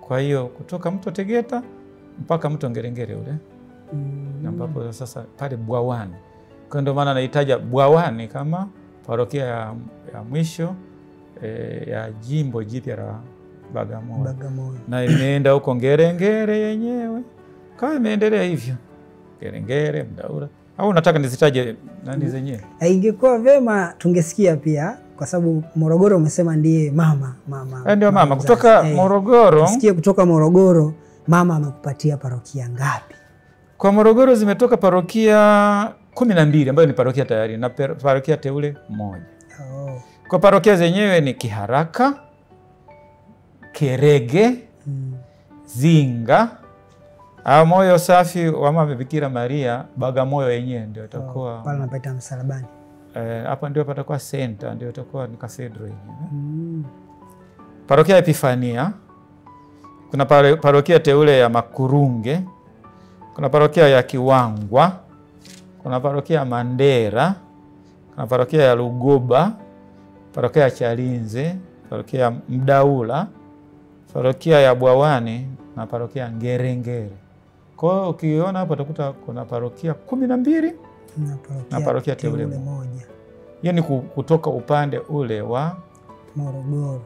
Kwa hiyo kutoka mto Tegeta mpaka mto Ngerengere ule. Ambapo sasa pale Bwawani. Kwa ndio maana naitaja Bwawani kama parokia ya mwisho ya jimbo jipya la Bagamoyo. Na imeenda huko Ngerengere yenyewe. Kama imeendelea hivyo. Ngerengere, Mdaura. Au unataka nizitaje nani zenyewe? Ingekuwa vema tungesikia pia kwa sababu Morogoro umesema ndiye mama. Ndio mama kutoka Morogoro. Sikia kutoka Morogoro mama amekupatia parokia ngapi? Kwa Morogoro zimetoka parokia 12 ambayo ni parokia tayari na parokia teule 1. Kwa parokia zenyewe ni Kiharaka, Kerege, Zinga, Moyo Safi wa Mama Bikira Maria, Bagamoyo yenyewe ndio itakuwa pale napita Msalabani. Hapa ndio patakuwa center, ndio itakuwa ni cathedral yenyewe. Parokia ya Epifania, kuna parokia teule ya Makurunge, kuna parokia ya Kiwangwa, kuna parokia ya Mandera, kuna parokia ya Lugoba, parokia ya Chalinze, parokia ya Mdaula, parokia ya Bwawani na parokia ya Ngerengere. Kwa hiyo ukiona hapo utakuta kuna parokia 12 na parokia teule 1. Hiyo ni kutoka upande ule wa Morogoro.